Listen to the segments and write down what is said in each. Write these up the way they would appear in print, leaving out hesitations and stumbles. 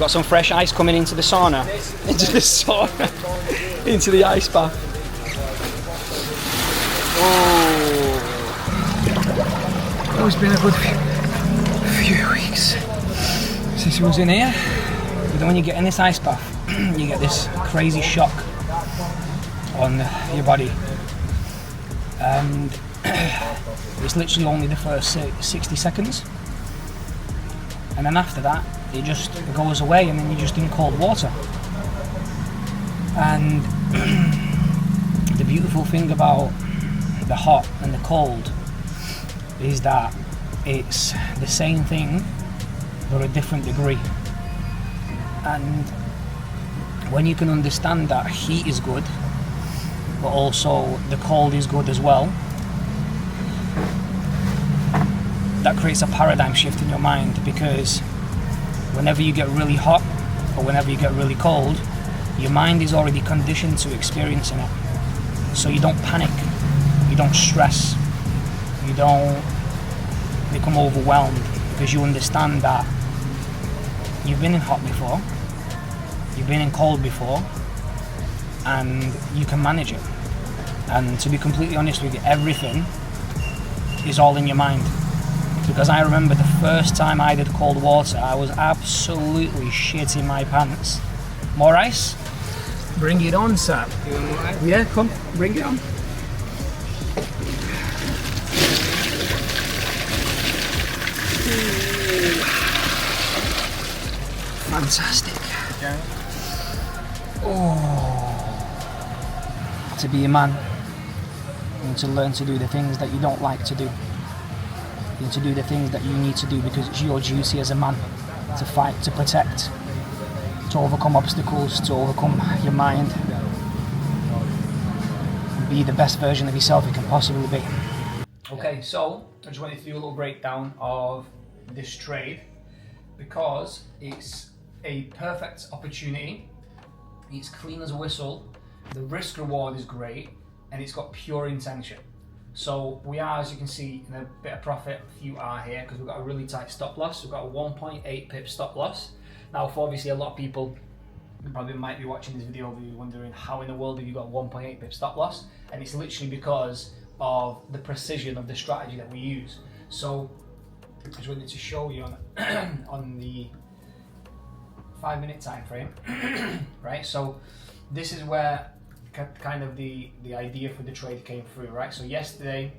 got some fresh ice coming into the sauna. Into the sauna. Into the ice bath. Oh, it's been a good few weeks since he was in here. But then when you get in this ice bath, you get this crazy shock on your body. And it's literally only the first 60 seconds. And then after that, it just goes away and then you're just in cold water. And the beautiful thing about the hot and the cold is that it's the same thing but a different degree. And when you can understand that heat is good but also the cold is good as well, that creates a paradigm shift in your mind, because whenever you get really hot or whenever you get really cold, your mind is already conditioned to experiencing it. So you don't panic, you don't stress, you don't become overwhelmed, because you understand that you've been in hot before, you've been in cold before, and you can manage it. And to be completely honest with you, everything is all in your mind. Because I remember the first time I did cold water, I was absolutely shitting my pants. More ice? Bring it on, sir. You want more ice? Yeah, come, bring it on. Fantastic. Yeah. Oh. To be a man, you need to learn to do the things that you don't like to do. You need to do the things that you need to do because it's your duty as a man to fight, to protect, to overcome obstacles, to overcome your mind, and be the best version of yourself you can possibly be. Okay, so I just wanted to do a little breakdown of this trade because it's a perfect opportunity. It's clean as a whistle, the risk reward is great, and it's got pure intention. So we are, as you can see, in a bit of profit. Few are here because we've got a really tight stop loss. We've got a 1.8 pip stop loss. Now, for obviously a lot of people who probably might be watching this video, will be wondering how in the world have you got 1.8 pip stop loss? And it's literally because of the precision of the strategy that we use. So I just wanted to show you on on the 5-minute time frame, right? So this is where kind of the idea for the trade came through, right? So yesterday,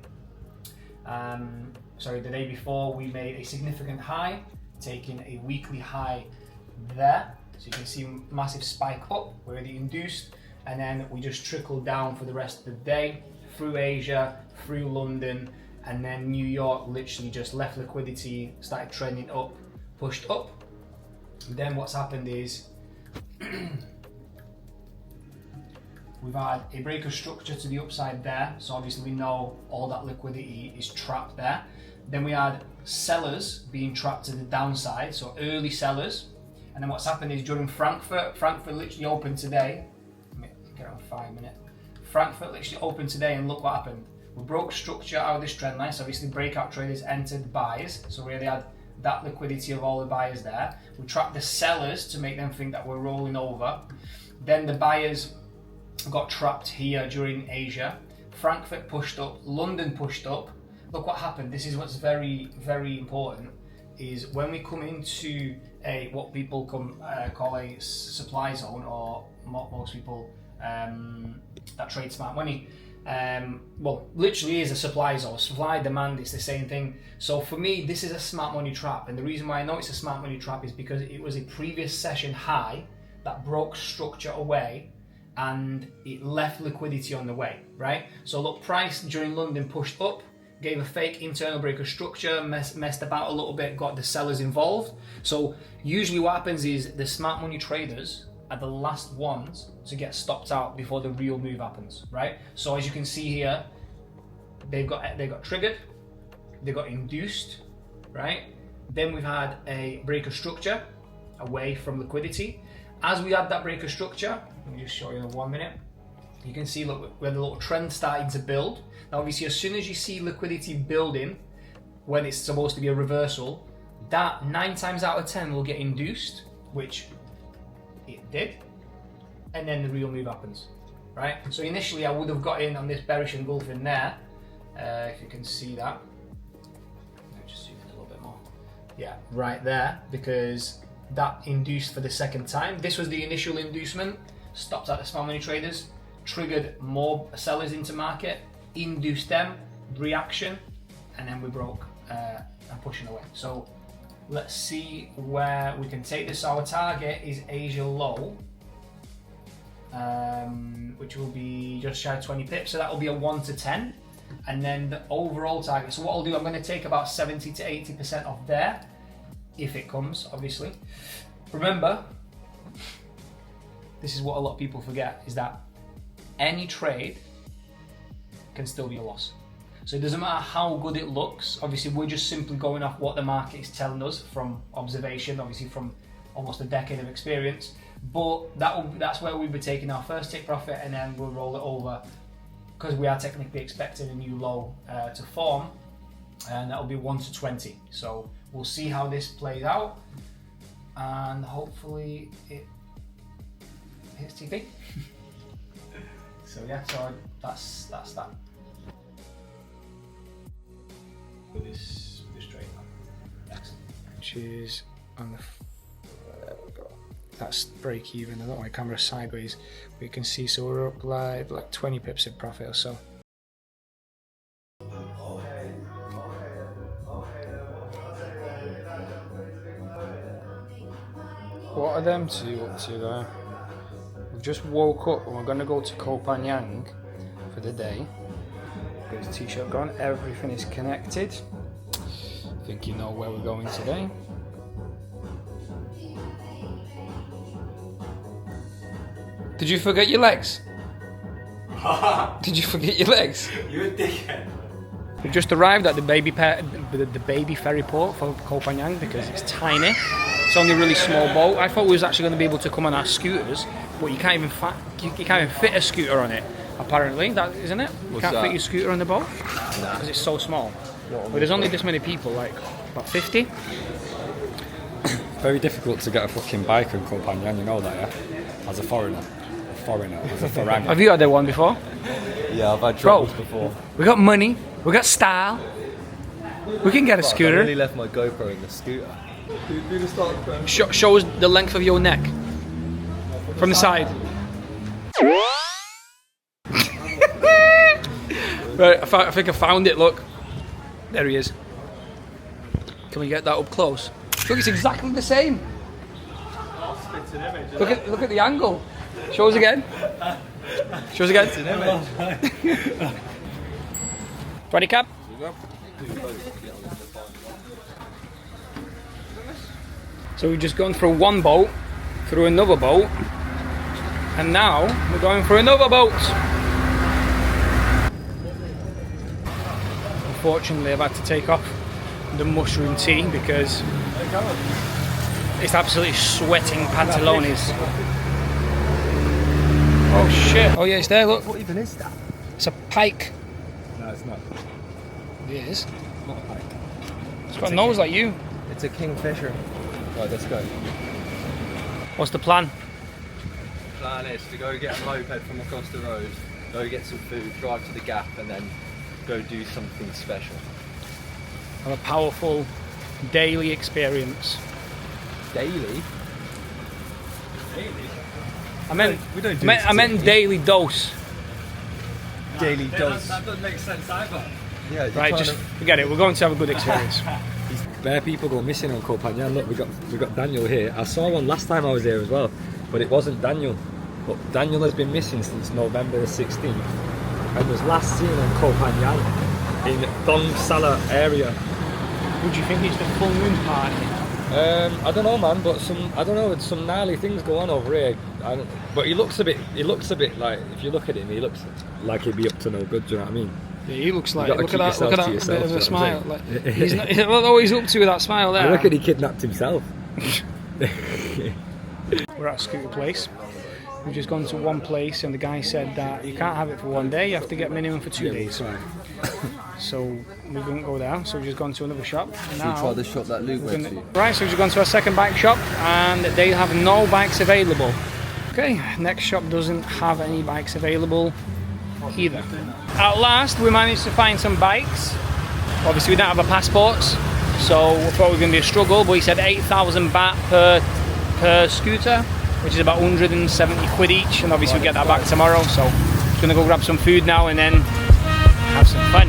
the day before, we made a significant high, taking a weekly high there. So you can see massive spike up, we're already induced, and then we just trickled down for the rest of the day, through Asia, through London, and then New York literally just left liquidity, started trending up, pushed up. And then what's happened is, we've had a break of structure to the upside there, so obviously we know all that liquidity is trapped there. Then we had sellers being trapped to the downside, so early sellers. And then what's happened is during Frankfurt literally opened today. Let me get on 5 minutes. Frankfurt literally opened today, and look what happened. We broke structure out of this trend line, so obviously breakout traders entered buys, so we really had that liquidity of all the buyers there. We trapped the sellers to make them think that we're rolling over. Then the buyers got trapped here during Asia. Frankfurt pushed up, London pushed up. Look what happened. This is what's very, very important, is when we come into a what people call a supply zone, or most people that trade smart money, well, literally is a supply zone. Supply, demand, it's the same thing. So for me, this is a smart money trap, and the reason why I know it's a smart money trap is because it was a previous session high that broke structure away, and it left liquidity on the way, right? So look, price during London pushed up, gave a fake internal break of structure, messed about a little bit, got the sellers involved. So usually what happens is the smart money traders are the last ones to get stopped out before the real move happens, right? So as you can see here, they got triggered, they got induced, right? Then we've had a break of structure away from liquidity. As we had that break of structure, let me just show you in 1 minute. You can see, look, we had a little trend starting to build. Now obviously as soon as you see liquidity building, when it's supposed to be a reversal, that 9 times out of 10 will get induced, which did, and then the real move happens, right? So initially I would have got in on this bearish engulfing there, if you can see that. Let me just zoom in a little bit more. Yeah, right there, because that induced for the second time. This was the initial inducement, stopped at the small money traders, triggered more sellers into market, induced them, reaction, and then we broke and pushing away. So let's see where we can take this. So our target is Asia low, which will be just shy of 20 pips. So that will be a 1 to 10. And then the overall target. So what I'll do, I'm going to take about 70 to 80% off there, if it comes, obviously. Remember, this is what a lot of people forget, is that any trade can still be a loss. So it doesn't matter how good it looks. Obviously, we're just simply going off what the market is telling us from observation, obviously from almost a decade of experience. But that's where we'll be taking our first take profit, and then we'll roll it over, because we are technically expecting a new low to form, and that'll be 1 to 20. So we'll see how this plays out, and hopefully it hits TP. So yeah, so that's that. With this trade now. Excellent. Which is on the that's break even. I don't know why camera's sideways, but you can see, so we're up like 20 pips of profit or so. What are them two up to there? We've just woke up and we're going to go to Koh Phangan for the day. Got his t-shirt gone, everything is connected. I think you know where we're going today. Did you forget your legs? Did you forget your legs? You're a dickhead. We've just arrived at the baby ferry port for Koh Phangan because it's tiny. It's only a really small boat. I thought we was actually going to be able to come on our scooters, but you can't even fit a scooter on it. Apparently, that isn't it? You can't fit your scooter on the boat because it's so small. But there's only this many people, like about 50. Very difficult to get a fucking bike in Koh Phangan, you know that, yeah? As a foreigner. As a foreigner. Have you had one before? Yeah, I've had troubles before. We got money, we got style. We can get a scooter. I really left my GoPro in the scooter. Show us the length of your neck from the side. Right, I think I found it. Look, there he is. Can we get that up close? Look, it's exactly the same. Look at the angle. Show us again. Show us again. Ready, Cap? So we've just gone through one boat, through another boat, and now we're going through another boat. Unfortunately, I've had to take off the mushroom tea because it's absolutely sweating pantalones. Oh shit! Oh yeah, it's there. Look. What even is that? It's a pike. No, it's not. It is. Not a pike. It's got a nose like you. It's a kingfisher. Right, let's go. What's the plan? The plan is to go get a moped from across the road, go get some food, drive to the Gap, and then go do something special. Have a powerful daily experience. Daily? Daily? I meant we don't do I meant daily dose. Daily dose. That doesn't make sense either. Yeah, Right, just forget it. We're going to have a good experience. Bare people go missing on Koh Phangan. Look, we got Daniel here. I saw one last time I was here as well, but it wasn't Daniel. But Daniel has been missing since November the 16th, and was last seen on Koh Phangan in Dong Sala area. Would you think it's the full moon party? I don't know, man, but there's some gnarly things go on over here. But he looks a bit like, if you look at him, he looks like he'd be up to no good. Do you know what I mean? Yeah, he looks like, look at that bit of a smile. Like, he's not, what are he's up to with that smile there? I reckon he kidnapped himself. We're at a scooter place. We've just gone to one place and the guy said that you can't have it for one day, you have to get minimum for 2 days. So we didn't go there, so we've just gone to another shop. Should we try the shop that Luke went to? Right, so we've just gone to our second bike shop and they have no bikes available. Okay, next shop doesn't have any bikes available either. At last, we managed to find some bikes. Obviously, we don't have our passports, so we thought it was going to be a struggle, but he said 8,000 baht per scooter, which is about 170 quid each, and obviously we get that back tomorrow, so just going to go grab some food now and then have some fun.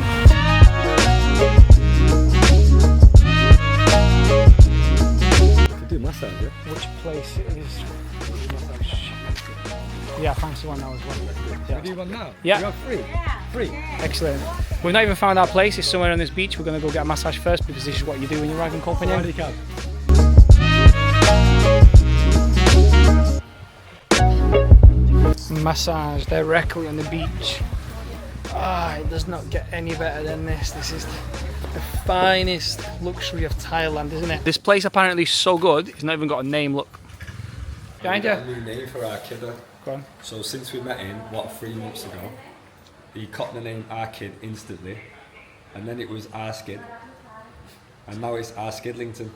Do massage, yeah? Which place is? Yeah, I fancy one now as well. Yeah. We do one now? Yeah. You have free? Free? Excellent. We've not even found our place. It's somewhere on this beach. We're going to go get a massage first because this is what you do when you arrive in Koh Phangan. Massage directly on the beach. It does not get any better than this. This is the finest luxury of Thailand, isn't it? This place apparently is so good, it's not even got a name, look. Behind you. A new name for our kid. Go on. So since we met him, 3 months ago, he caught the name Our Kid instantly, and then it was Our Skid, and now it's Our Skidlington.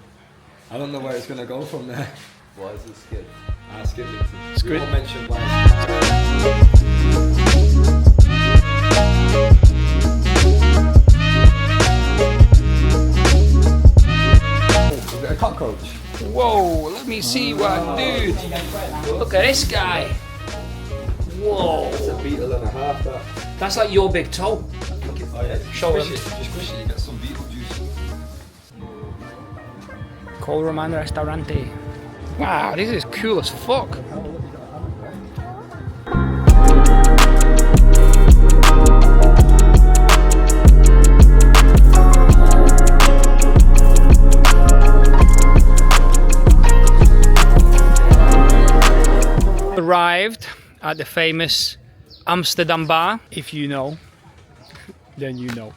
I don't know where it's going to go from there. Why is it Skid? Our Skidlington. Skid. We won't mention why. Is it a cockroach? Whoa, let me see what, dude. Look at this guy. Whoa. It's a beetle and a half, that. That's like your big toe. Oh yeah, Show him. Just squish it, you get some beetle juice. Koh Phangan Restaurante. Wow, this is cool as fuck. Arrived at the famous Amsterdam bar. If you know, then you know.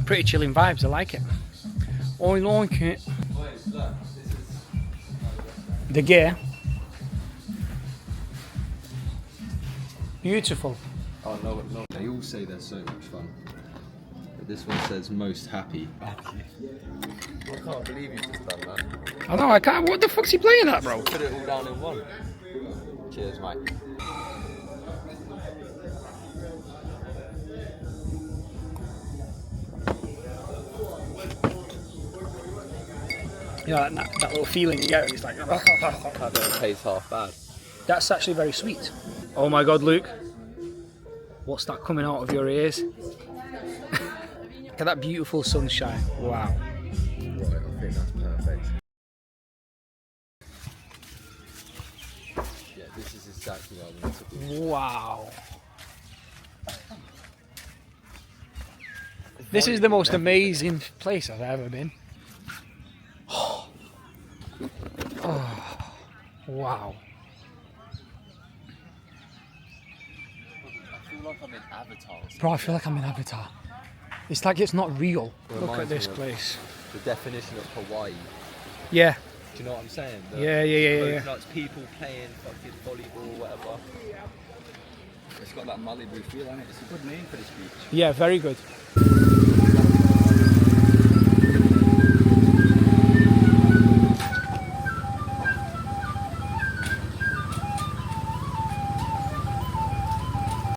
Pretty chilling vibes, I like it. I like it. The gear. Beautiful. Oh no, no. They all say they're so much fun. But this one says most happy. I can't believe you just done that. I know, I can't. What the fuck's he playing at, bro? Put it all down in one. Cheers, mate. You know, that little feeling you get when it's like. That don't taste half bad. That's actually very sweet. Oh my god, Luke. What's that coming out of your ears? Look at that beautiful sunshine. Wow. Right, I think that's perfect. Yeah, this is exactly what I wanted to do. Wow. This is the most amazing place I've ever been. Oh, wow. I feel like I'm in Avatar. Bro, I feel like I'm in Avatar. It's like it's not real. Look at this me of place. The definition of Hawaii. Yeah. Do you know what I'm saying? Yeah. Like people playing fucking volleyball or whatever. It's got that Malibu feel on it. It's a good name for this beach. Yeah, very good.